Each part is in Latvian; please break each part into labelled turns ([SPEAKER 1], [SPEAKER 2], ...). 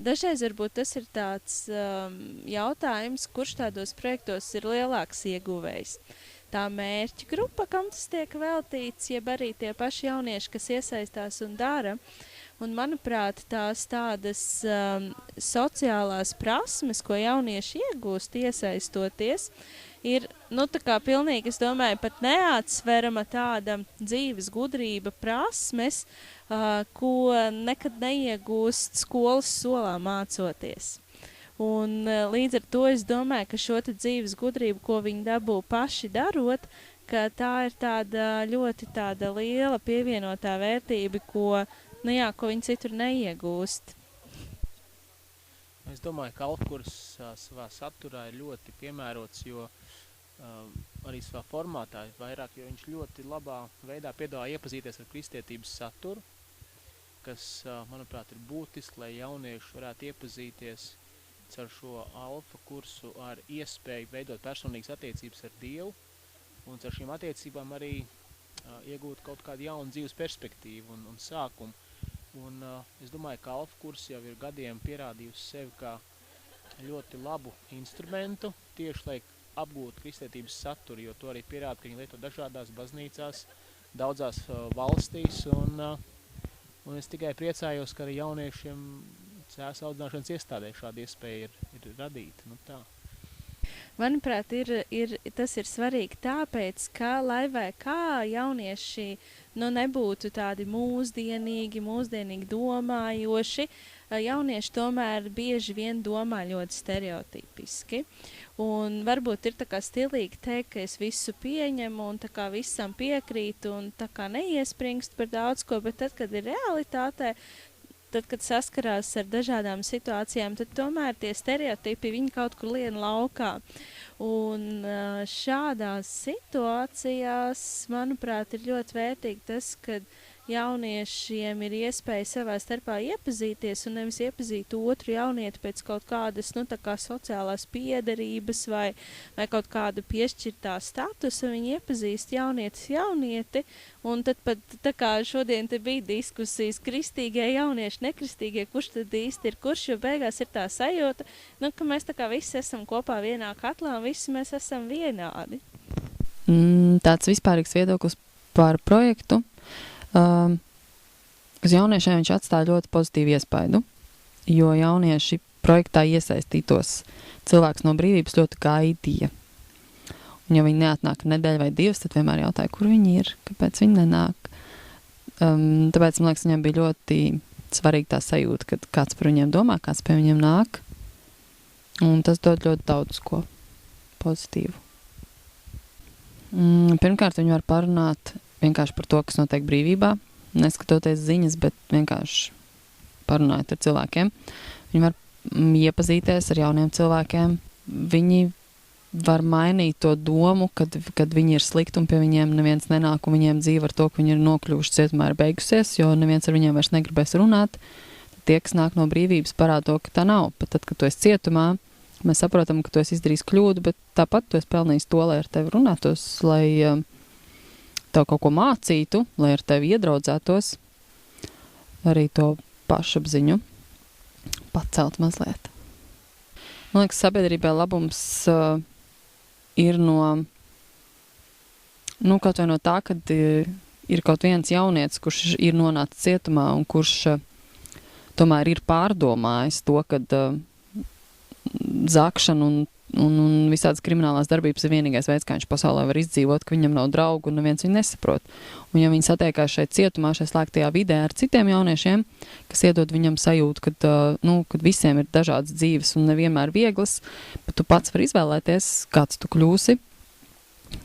[SPEAKER 1] dažreiz varbūt tas ir tāds jautājums, kurš tādos projektos ir lielāks ieguvējs. Tā mērķa grupa, kam tas tiek veltīts, jeb arī tie paši jaunieši, kas iesaistās un dara. Un, manuprāt, tās tādas sociālās prasmes, ko jaunieši iegūst iesaistoties, ir, tā kā pilnīgi, es domāju, pat neatsverama tāda dzīves gudrība prasmes, ko nekad neiegūst skolas solā mācoties. Un līdz ar to es domāju, ka šo dzīves gudrību, ko viņi dabū paši darot, ka tā ir tāda ļoti tāda liela pievienotā vērtība, ko viņi citur neiegūst.
[SPEAKER 2] Es domāju, ka Alfkurs savā saturā ir ļoti piemērots, jo arī savā formātā vairāk, jo viņš ļoti labā veidā piedāvā iepazīties ar kristietības saturu, kas, manuprāt, ir būtiski, lai jaunieši varētu iepazīties ar šo alfa kursu ar iespēju veidot personīgas attiecības ar Dievu un ar šīm attiecībām arī iegūt kaut kādu jaunu dzīves perspektīvu un sākumu. Un es domāju, ka alfa kurs jau ir gadiem pierādījusi sevi kā ļoti labu instrumentu, tieši lai apgūtu kristietības saturu, jo to arī pierāda, ka viņi lieto dažādās baznīcās, daudzās valstīs, un es tikai priecājos, ka arī jauniešiem cēs audzināšanas iestādē šāda iespēja ir radīta. Tā.
[SPEAKER 1] Manuprāt, tas ir svarīgi tāpēc, ka, lai vai kā jaunieši nebūtu tādi mūsdienīgi domājoši, jaunieši tomēr bieži vien domā ļoti stereotipiski. Un varbūt ir tā kā stilīgi teikt, ka es visu pieņemu un tā kā visam piekrītu un tā kā neiespringstu par daudz ko, bet tad, kad ir realitātē, tad, kad saskarās ar dažādām situācijām, tad tomēr tie stereotipi viņi kaut kur lien laukā. Un šādās situācijās, manuprāt, ir ļoti vērtīgi tas, kad jauniešiem ir iespēja savā starpā iepazīties un nevis iepazīt otru jaunieti pēc kaut kādas, tā kā sociālās piederības vai kaut kādu piešķirtā statusa. Viņi iepazīst jaunieti, un tad pat tā kā šodien te bija diskusijas kristīgie jaunieši, nekristīgie, kurš tad īsti ir kurš, jo beigās ir tā sajūta, ka mēs tā kā visi esam kopā vienā katlā un visi mēs esam vienādi.
[SPEAKER 3] Tāds vispārīgs viedoklis par projektu. Uz jauniešiem viņš atstāja ļoti pozitīvu iespaidu, jo jaunieši projektā iesaistītos cilvēks no brīvības ļoti gaidīja. Un ja viņi neatnāk nedēļu vai divas, tad vienmēr jautāja, kur viņi ir, kāpēc viņi nenāk. Tāpēc, man liekas, viņiem bija ļoti svarīgi tā sajūta, kad kāds par viņiem domā, kāds pie viņiem nāk. Un tas dod ļoti daudz ko pozitīvu. Pirmkārt, viņi var parunāt vienkārši par to, kas notiek brīvībā, neskatoties ziņas, bet vienkārši parunājot ar cilvēkiem. Viņi var iepazīties ar jauniem cilvēkiem. Viņi var mainīt to domu, kad viņi ir slikti un pie viņiem neviens nenāk un viņiem dzīve ar to, ka viņi ir nokļuvuši cietumā ir beigusies, jo neviens ar viņiem vairs negribēs runāt. Tad tie, kas nāk no brīvības, parāda to, ka tā nav. Pat tad, kad tu esi cietumā, mēs saprotam, ka tu esi izdarījis kļūdu, bet tāpat tu esi pelnījis to, lai ar tevi runātos, lai tev kaut ko mācītu, lai ar tevi iedraudzētos, arī to pašapziņu pacelt mazliet. Man liekas, sabiedrībai labums ir no kaut vai no tā, kad ir kaut viens jaunietis, kurš ir nonācis cietumā un kurš tomēr ir pārdomājis to, kad zākšana un visādas kriminālās darbības ir vienīgais veids, kā viņš pasaulē var izdzīvot, ka viņam nav draugu un neviens viņu nesaprot. Un ja viņi satiekās šeit cietumā, šeit slēgtajā vidē ar citiem jauniešiem, kas iedod viņam sajūtu, kad visiem ir dažādas dzīves un nevienmēr vieglas, bet tu pats vari izvēlēties, kāds tu kļūsi,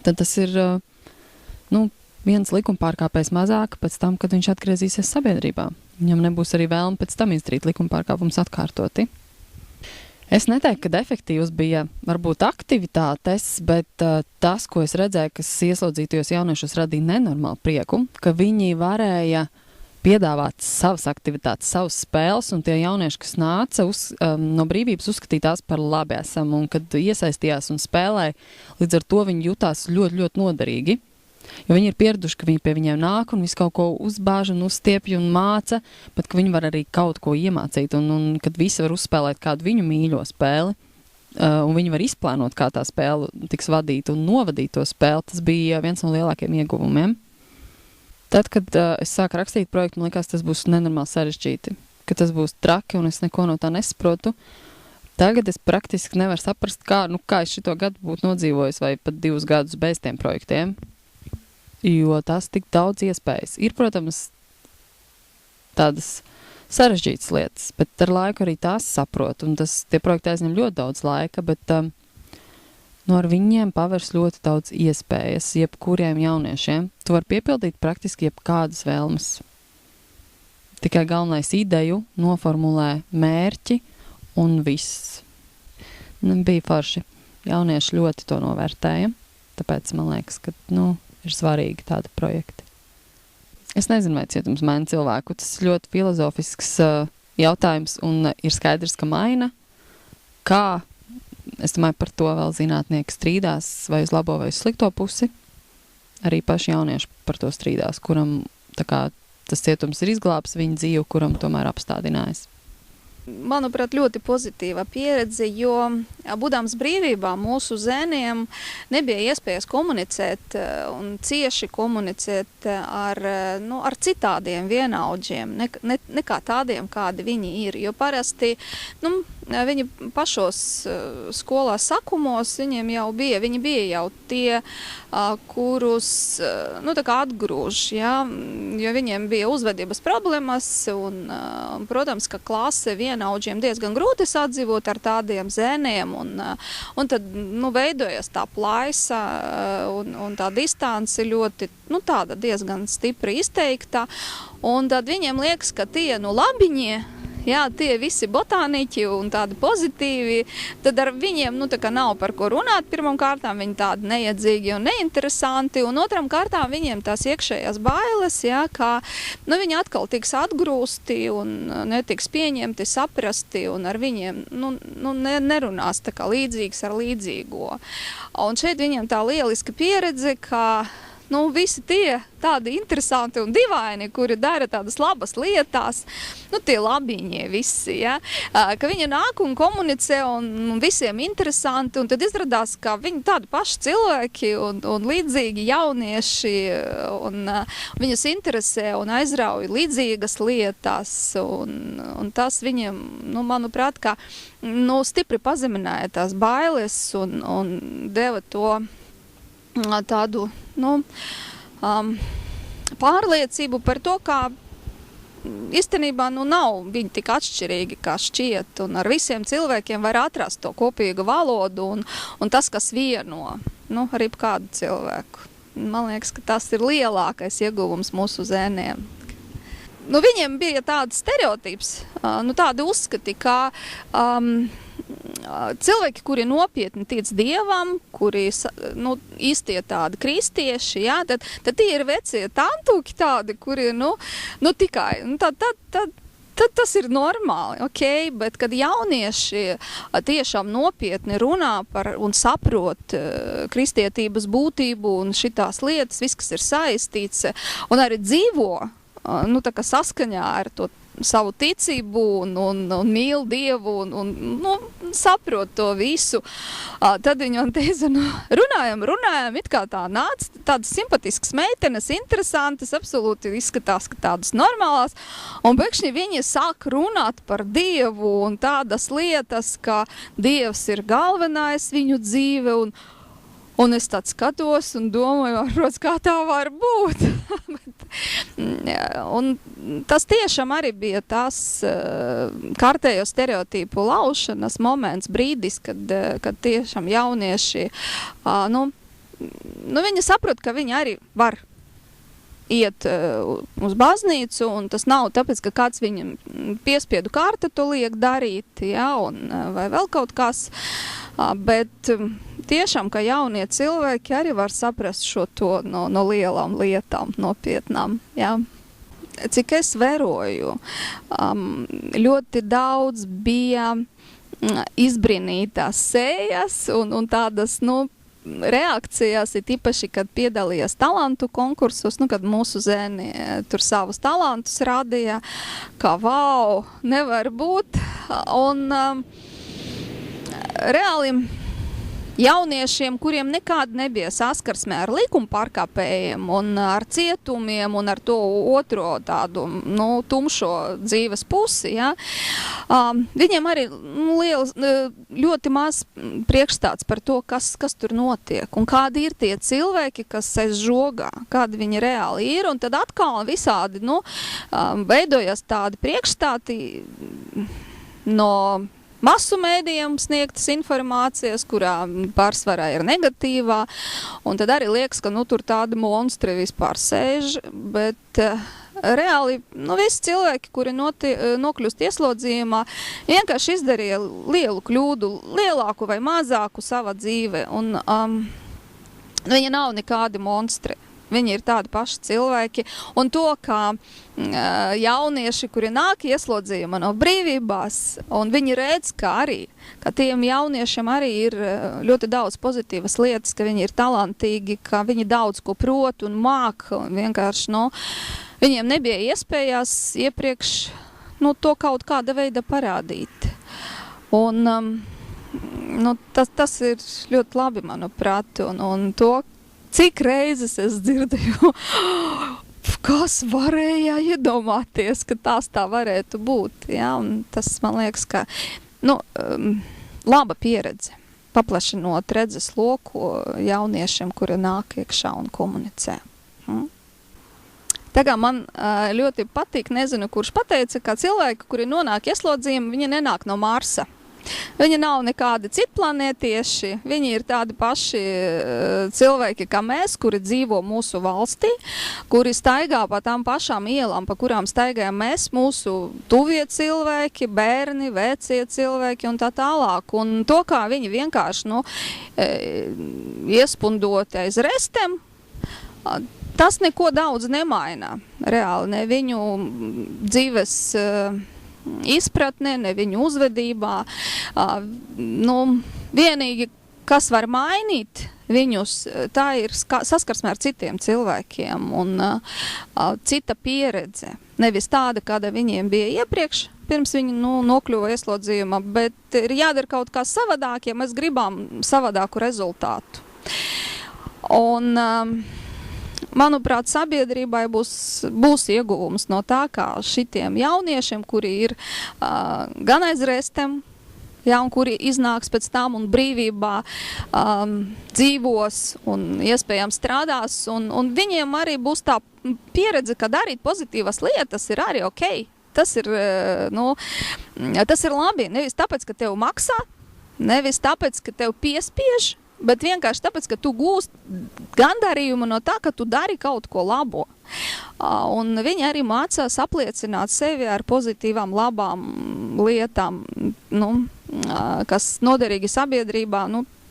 [SPEAKER 3] tad tas ir viens likumpārkāpējs mazāk pēc tam, kad viņš atgriezīsies sabiedrībā. Viņam nebūs arī vēlme pēc tam izdarīt likumpārkāpumus atkārtoti. Es neteiktu, ka efektīvs bija varbūt aktivitātes, bet tas, ko es redzēju, kas ieslodzītajos jauniešos radīja nenormālu prieku, ka viņi varēja piedāvāt savas aktivitātes, savas spēles, un tie jaunieši, kas nāca no brīvības, uzskatīja tās par labi esam, un kad iesaistījās un spēlēja, līdz ar to viņi jutās ļoti, ļoti noderīgi. Jo viņi ir pieraduši, ka viņi pie viņiem nāk un visu kaut ko uzbāž un uzstiepj un māca, bet ka viņi var arī kaut ko iemācīt. Un kad visi var uzspēlēt kādu viņu mīļo spēli, un viņi var izplānot, kā tā spēle tiks vadīta un novadīt to spēli, tas bija viens no lielākiem ieguvumiem. Tad, kad es sāku rakstīt projektu, man likās, tas būs nenormāli sarežģīti, ka tas būs traki un es neko no tā nesaprotu. Tagad es praktiski nevaru saprast, kā es šito gadu būtu nodzīvojis vai pat 2 gadus bez tiem projektiem, jo tās tik daudz iespējas. Ir, protams, tādas sarežģītas lietas, bet ar laiku arī tās saprot, un tie projekti aizņem ļoti daudz laika, bet ar viņiem pavērs ļoti daudz iespējas jebkuriem jauniešiem. Tu vari piepildīt praktiski jebkādas vēlmes. Tikai galvenais ideju, noformulē mērķi, un viss. Bija forši. Jaunieši ļoti to novērtēja, tāpēc man liekas, ka, ir svarīgi tādi projekti. Es nezinu, vai cietums maina cilvēku. Tas ir ļoti filozofisks jautājums, un ir skaidrs, ka maina. Kā? Es domāju, par to vēl zinātnieki strīdās, vai uz labo vai uz slikto pusi. Arī paši jaunieši par to strīdās, kuram tas cietums ir izglābs viņa dzīvi, kuram tomēr apstādinājis.
[SPEAKER 4] Manuprāt, ļoti pozitīva pieredze, jo būdams brīvībā mūsu zēniem nebija iespējas komunicēt un cieši komunicēt ar citādiem vienaudžiem, nekā tādiem, kādi viņi ir. Jo parasti viņi pašos skolās sakumos viņi bija jau tie, kurus atgrūž, jo viņiem bija uzvedības problēmas un, protams, ka klase vienaudžiem diezgan grūti sadzīvot ar tādiem zēniem un tad, veidojas tā plaisa un tā distance ļoti, tāda diezgan stipri izteikta, un tad viņiem liekas, ka tie, labiņie, tie visi botāniķi un tādi pozitīvi, tad ar viņiem, nav par ko runāt. Pirmām kārtām viņi tādi neiedzīgi un neinteresanti, un otram kārtām viņiem tās iekšējās bailes, kā, viņi atkal tiks atgrūsti un netiks pieņemti, saprasti, un ar viņiem, nerunās tā kā līdzīgs ar līdzīgo. Un šeit viņiem tā lieliska pieredze, ka visi tie tādi interesanti un divaini, kuri dara tādas labas lietās, tie labiņie visi, ka viņi nāk un komunicē un visiem interesanti, un tad izradās, ka viņi tādi paši cilvēki un līdzīgi jaunieši, un viņus interesē un aizrauj līdzīgas lietas, un tas viņiem, manuprāt, ka stipri pazemināja tās bailes un deva to tādu, pārliecību par to, ka īstenībā, nav viņi tik atšķirīgi, kā šķiet, un ar visiem cilvēkiem var atrast to kopīgu valodu un tas, kas vieno, arī kādu cilvēku. Man liekas, ka tas ir lielākais ieguvums mūsu zēniem. Viņiem bija tāds stereotips, tādi uzskati, ka cilvēki, kuri nopietni tic Dievam, kuri īstie tādi kristieši, tad tie ir vecie tantuki tādi, kuri, tikai, tad tas ir normāli, bet kad jaunieši tiešām nopietni runā par un saprot kristietības būtību un šitās lietas, viss, kas ir saistīts, un arī dzīvo, saskaņā ar to savu ticību un mīl Dievu un saprot to visu. Tad viņi man teica, runājam, it kā tā nāc, tādas simpatiskas meitenes, interesantas, absolūti izskatās, ka tādas normālās, un pēkšņi viņi sāk runāt par Dievu un tādas lietas, ka Dievs ir galvenais viņu dzīve, un es tāds skatos un domāju, kā tā var būt. Un tas tiešām arī bija tas kārtējo stereotīpu laušanas moments, brīdis, kad tiešām jaunieši, viņi saprot, ka viņi arī var iet uz baznīcu, un tas nav tāpēc, ka kāds viņam piespiedu kārta to liek darīt, vai vēl kaut kas, bet tiešām, ka jaunie cilvēki arī var saprast šo to no lielām lietām, nopietnām, Cik es vēroju, ļoti daudz bija izbrīnītās sejas un tādas, reakcijās, ir īpaši, kad piedalījās talantu konkursos, kad mūsu zēni tur savus talantus radīja, kā vau, nevar būt. Un reāli jauniešiem, kuriem nekāda nebija saskarsmē ar likuma pārkāpējiem un ar cietumiem un ar to otro tādu, tumšo dzīves pusi, ja, viņiem arī ļoti maz priekšstats par to, kas tur notiek un kādi ir tie cilvēki, kas aiz žogā, kādi viņi reāli ir, un tad atkal visādi, veidojas tādi priekšstāti no masu mēdījiem sniegtas informācijas, kurā pārsvarā ir negatīvā, un tad arī liekas, ka tur tādi monstri vispār sēž, bet reāli visi cilvēki, kuri nokļūst ieslodzījumā, vienkārši izdarīja lielu kļūdu, lielāku vai mazāku savā dzīve, un viņi nav nekādi monstri. Viņi ir tādi paši cilvēki, un to, ka jaunieši, kuri nāk ieslodzījumā no brīvībās, un viņi redz, ka tiem jauniešiem arī ir ļoti daudz pozitīvas lietas, ka viņi ir talantīgi, ka viņi daudz ko prot un māk, un vienkārši, viņiem nebija iespējās iepriekš, to kaut kāda veida parādīt. Un, tas ir ļoti labi, manuprāt, un to, cik reizes es dzirdēju, kas varēja iedomāties, ka tās tā varētu būt. Ja? Un tas, man liekas, ka laba pieredze, paplašinot redzes loku jauniešiem, kuri nāk iekšā un komunicē. Tagad man ļoti patīk, nezinu, kurš pateica, ka cilvēki, kuri nonāk ieslodzījumā, viņi nenāk no Marsa. Viņi nav nekādi citplanētieši, viņi ir tādi paši cilvēki kā mēs, kuri dzīvo mūsu valstī, kuri staigā pa tām pašām ielām, pa kurām staigājam mēs, mūsu tuvie cilvēki, bērni, vecie cilvēki un tā tālāk. Un to, kā viņi vienkārši iespundoti aiz restēm, tas neko daudz nemaina. Reāli ne viņu dzīves izpratnē, ne viņu uzvedībā. Vienīgi, kas var mainīt viņus, tā ir saskarsme ar citiem cilvēkiem un cita pieredze. Nevis tāda, kāda viņiem bija iepriekš, pirms viņi nokļuva ieslodzījumā, bet ir jādara kaut kā savādāk, ja mēs gribam savādāku rezultātu. Un manuprāt, sabiedrībai būs ieguvums no tā, kā šitiem jauniešiem, kuri ir gan aiz restēm, un kuri iznāks pēc tam un brīvībā dzīvos un iespējams strādās, un viņiem arī būs tā pieredze, ka darīt pozitīvas lietas ir arī ok. Tas ir labi, nevis tāpēc, ka tev maksā, nevis tāpēc, ka tev piespiež, bet vienkārši tāpēc, ka tu gūst gandarījumu no tā, ka tu dari kaut ko labo. Un viņi arī mācās apliecināt sevi ar pozitīvām, labām lietām, kas noderīgi sabiedrībā,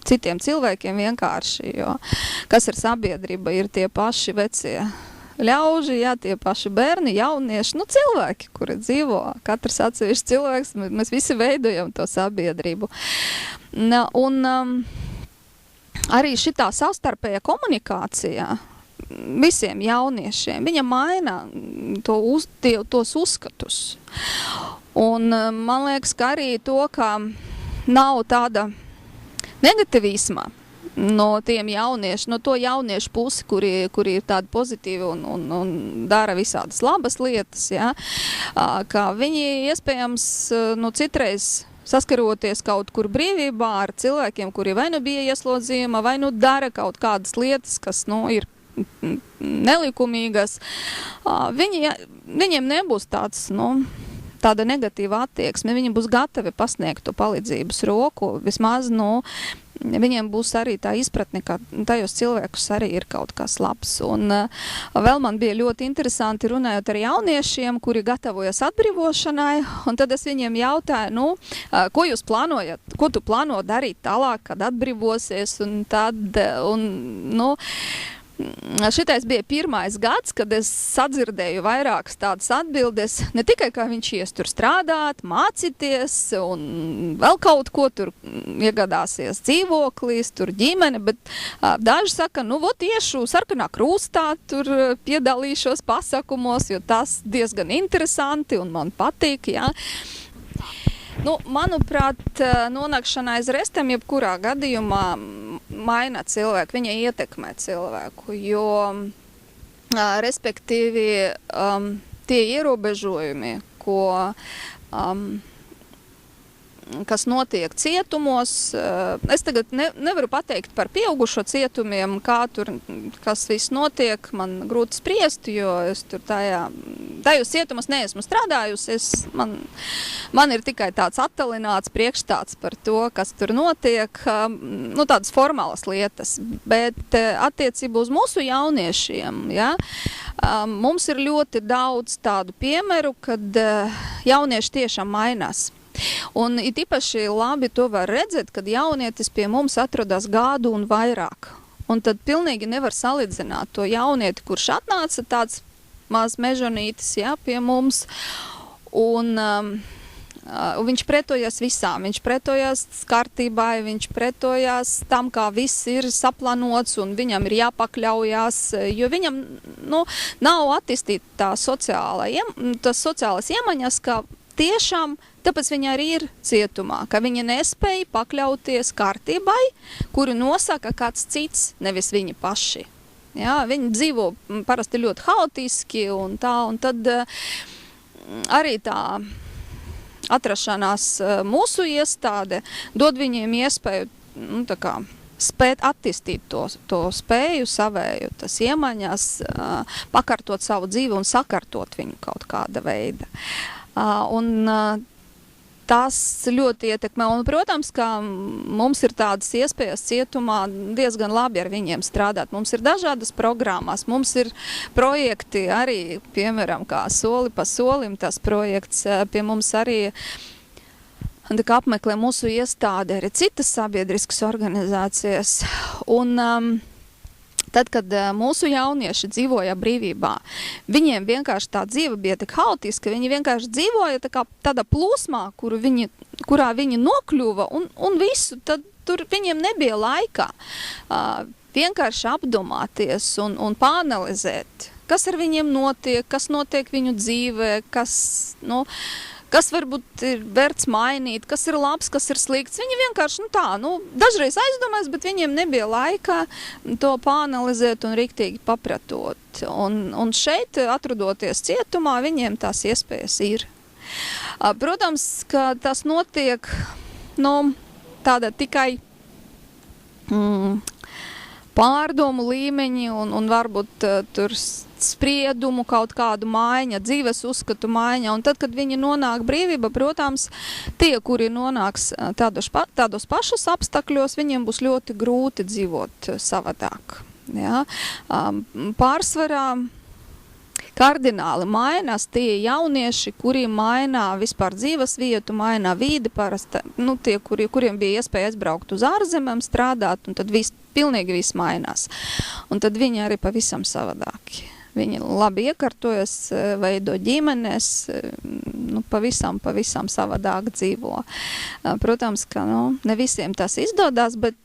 [SPEAKER 4] citiem cilvēkiem vienkārši, jo kas ir sabiedrība, ir tie paši vecie ļauži, tie paši bērni, jaunieši, cilvēki, kuri dzīvo, katrs atsevišķs cilvēks, mēs visi veidojam to sabiedrību. Arī šitā savstarpējā komunikācijā visiem jauniešiem, viņa maina tos uzskatus. Un man liekas, ka arī to, ka nav tāda negativisma no tiem jauniešiem, no to jauniešu pusi, kuri ir tādi pozitīvi un dara visādas labas lietas, ka viņi iespējams citreiz saskaroties kaut kur brīvībā ar cilvēkiem, kuri vai bija ieslodzījumā, vai dara kaut kādas lietas, kas ir nelikumīgas, viņiem nebūs tāda negatīva attieksme, viņi būs gatavi pasniegt to palīdzības roku, vismaz, viņiem būs arī tā izpratne, ka tajos cilvēkus arī ir kaut kas labs. Un vēl man bija ļoti interesanti runājot ar jauniešiem, kuri gatavojas atbrīvošanai, un tad es viņiem jautāju, ko jūs plānojat, ko tu plāno darīt tālāk, kad atbrīvosies, un tad, šitais bija pirmais gads, kad es sadzirdēju vairākas tādas atbildes, ne tikai, kā viņš ies tur strādāt, mācīties un vēl kaut ko tur iegādāsies dzīvoklīs, tur ģimene, bet daži saka, nu, vot iešu sarkanā krustā, tur piedalīšos pasākumos, jo tas diezgan interesanti un man patīk, jā. Nu, manuprāt, nonākšana aiz restēm jebkurā gadījumā maina cilvēku, viņa ietekmē cilvēku, jo, respektīvi, tie ierobežojumi, kas notiek cietumos, es tagad nevaru pateikt par pieaugušo cietumiem, kā tur, kas viss notiek, man grūti spriest, jo es tur tajos cietumos neesmu strādājusi, man ir tikai tāds attalināts priekšstats par to, kas tur notiek, nu tādas formālas lietas, bet attiecībā uz mūsu jauniešiem, ja, mums ir ļoti daudz tādu piemēru, kad jaunieši tiešām mainās. Un it īpaši labi to var redzēt, kad jaunietis pie mums atrodas gadu un vairāk. Un tad pilnīgi nevar salīdzināt to jaunieti, kurš atnāca tāds maz mežonītis, jā, pie mums. Un viņš pretojās visām, viņš pretojās kārtībai, viņš pretojās tam, kā viss ir saplanots un viņam ir jāpakļaujās, jo viņam, nu, nav attīstīta tas sociālās iemaņas, ka tiešām, tāpēc viņa arī ir cietumā, ka viņa nespēja pakļauties kārtībai, kuru nosaka kāds cits, nevis viņi paši. Jā, viņi dzīvo parasti ļoti haotiski un tad arī tā atrašanās mūsu iestāde dod viņiem iespēju, nu, tā kā, spēt attīstīt to spēju savēju, tas iemaņas, pakartot savu dzīvi un sakartot viņu kaut kāda veida. Un tas ļoti ietekmē, un, protams, ka mums ir tādas iespējas cietumā diezgan labi ar viņiem strādāt. Mums ir dažādas programmas, mums ir projekti arī, piemēram, kā soli pa solim tas projekts, pie mums arī apmeklē mūsu iestāde, arī citas sabiedriskas organizācijas. Un tad, kad mūsu jaunieši dzīvoja brīvībā, viņiem vienkārši tā dzīve bija tik haotiska, viņi vienkārši dzīvoja tādā plūsmā, kurā viņi nokļuva, un visu, tad tur viņiem nebija laika vienkārši apdomāties un pāanalizēt, kas ar viņiem notiek, kas notiek viņu dzīvē, kas varbūt ir vērts mainīt, kas ir labs, kas ir slikts. Viņi vienkārši, dažreiz aizdomās, bet viņiem nebija laika to pāanalizēt un riktīgi papratot. Un šeit, atrodoties cietumā, viņiem tās iespējas ir. Protams, ka tas notiek, tāda tikai pārdomu līmeņi un varbūt tur spriedumu kaut kādu maiņa, dzīves uzskatu maiņa. Un tad, kad viņi nonāk brīvība, protams, tie, kuri nonāks tādos pašos apstākļos, viņiem būs ļoti grūti dzīvot savādāk. Ja? Pārsvarā kardināli mainās tie jaunieši, kuri mainā vispār dzīves vietu, mainā vīdi parasti, tie, kuriem bija iespēja aizbraukt uz ārzemēm, strādāt, un tad pilnīgi viss mainās. Un tad viņi arī pavisam savādāki. Viņi labi iekārtojas, veido ģimenes, pavisam savādāk dzīvo. Protams, ka ne visiem tas izdodas, bet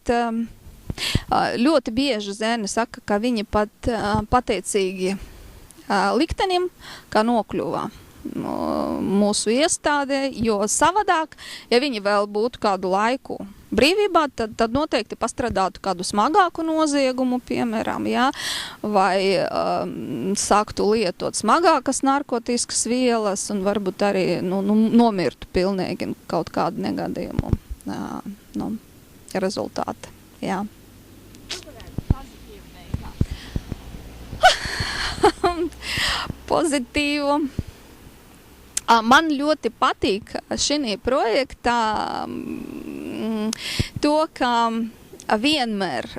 [SPEAKER 4] ļoti bieži zēni saka, ka viņi pat pateicīgi liktenim, kā nokļuva mūsu iestādē, jo savādāk, ja viņi vēl būtu kādu laiku brīvībā, tad noteikti pastrādātu kādu smagāku noziegumu, piemēram, ja, vai sāktu lietot smagākas narkotiskas vielas un varbūt arī nomirtu pilnīgi kaut kādu negadījumu rezultāti. Jā. Pozitīvu. Man ļoti patīk šī projektā to, ka vienmēr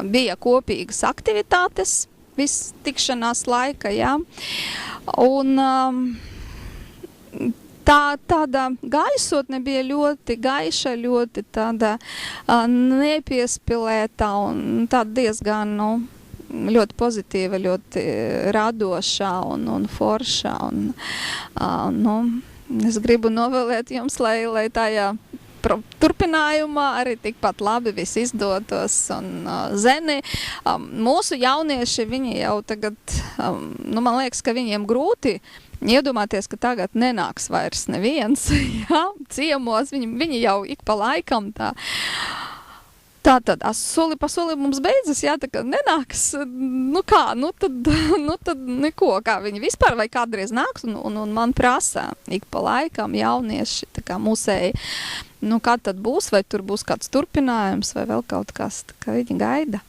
[SPEAKER 4] bija kopīgas aktivitātes viss tikšanās laika, jā. Un tāda gaisotne bija ļoti gaiša, ļoti tāda nepiespilēta un tāda diezgan, ļoti pozitīva, ļoti radošā un foršā. Nu, es gribu novēlēt jums, lai tajā turpinājumā arī tikpat labi viss izdotos. Un zeni, mūsu jaunieši, viņi jau tagad, nu, man liekas, ka viņiem grūti iedomāties, ka tagad nenāks vairs neviens, jā, ciemos, viņi jau ik pa laikam tā tad soli pa soli mums beidzas, jā, tā kā nenāks, nu kā, nu tad neko, kā viņi vispār vai kādreiz nāks, un man prasa ik pa laikam jaunieši, tā kā mūsēji, nu kā tad būs, vai tur būs kāds turpinājums, vai vēl kaut kas, tā kā viņi gaida.